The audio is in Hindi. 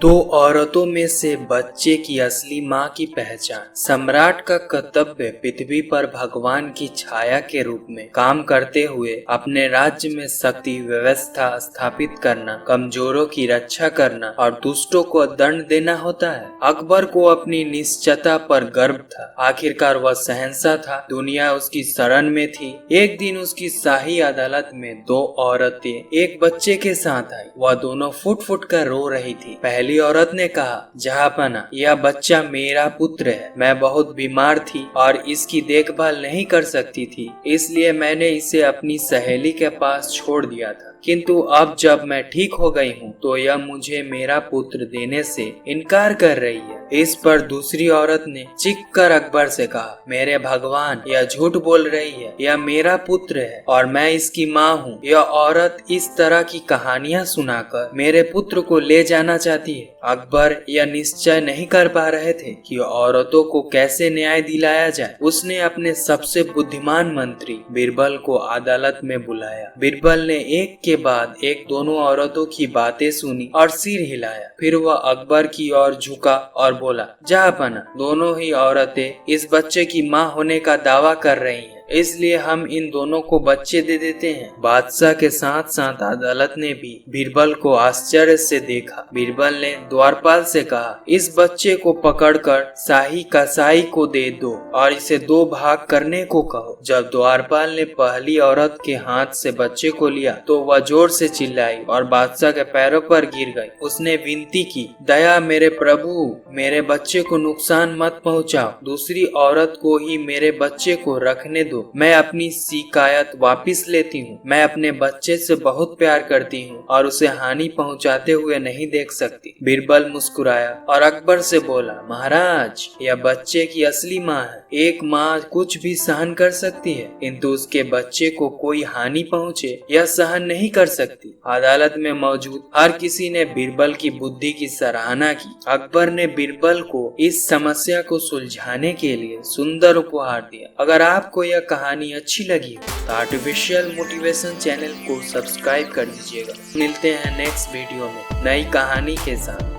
दो औरतों में से बच्चे की असली माँ की पहचान। सम्राट का कर्तव्य पृथ्वी पर भगवान की छाया के रूप में काम करते हुए अपने राज्य में शक्ति व्यवस्था स्थापित करना, कमजोरों की रक्षा करना और दुष्टों को दंड देना होता है। अकबर को अपनी निश्चयता पर गर्व था। आखिरकार वह शहंशाह था, दुनिया उसकी शरण में थी। एक दिन उसकी शाही अदालत में दो औरतें एक बच्चे के साथ आई। वह दोनों फुट फुट कर रो रही थी। पहली औरत ने कहा, जहाँपना, यह बच्चा मेरा पुत्र है। मैं बहुत बीमार थी और इसकी देखभाल नहीं कर सकती थी, इसलिए मैंने इसे अपनी सहेली के पास छोड़ दिया था। किंतु अब जब मैं ठीक हो गई हूँ तो यह मुझे मेरा पुत्र देने से इनकार कर रही है। इस पर दूसरी औरत ने चीख कर अकबर से कहा, मेरे भगवान, यह झूठ बोल रही है। यह मेरा पुत्र है और मैं इसकी माँ हूँ। यह औरत इस तरह की कहानियाँ सुनाकर मेरे पुत्र को ले जाना चाहती है। अकबर यह निश्चय नहीं कर पा रहे थे कि औरतों को कैसे न्याय दिलाया जाए। उसने अपने सबसे बुद्धिमान मंत्री बीरबल को अदालत में बुलाया। बीरबल ने एक के बाद एक दोनों औरतों की बातें सुनी और सिर हिलाया। फिर वह अकबर की ओर झुका और बोला, जहाँपना, दोनों ही औरतें इस बच्चे की माँ होने का दावा कर रही हैं, इसलिए हम इन दोनों को बच्चे दे देते हैं। बादशाह के साथ साथ अदालत ने भी बीरबल को आश्चर्य से देखा। बीरबल ने द्वारपाल से कहा, इस बच्चे को पकड़कर शाही कसाई को दे दो और इसे दो भाग करने को कहो। जब द्वारपाल ने पहली औरत के हाथ से बच्चे को लिया तो वह जोर से चिल्लाई और बादशाह के पैरों पर गिर गई। उसने विनती की, दया मेरे प्रभु, मेरे बच्चे को नुकसान मत पहुंचाओ। दूसरी औरत को ही मेरे बच्चे को रखने दो। मैं अपनी शिकायत वापस लेती हूँ। मैं अपने बच्चे से बहुत प्यार करती हूँ और उसे हानि पहुँचाते हुए नहीं देख सकती। बीरबल मुस्कुराया और अकबर से बोला, महाराज, यह बच्चे की असली माँ है। एक माँ कुछ भी सहन कर सकती है, किंतु उसके बच्चे को कोई हानि पहुँचे यह सहन नहीं कर सकती। अदालत में मौजूद हर किसी ने बीरबल की बुद्धि की सराहना की। अकबर ने बीरबल को इस समस्या को सुलझाने के लिए सुंदर उपहार दिया। अगर आपको यह कहानी अच्छी लगी हो तो आर्टिफिशियल मोटिवेशन चैनल को सब्सक्राइब कर दीजिएगा। मिलते हैं नेक्स्ट वीडियो में नई कहानी के साथ।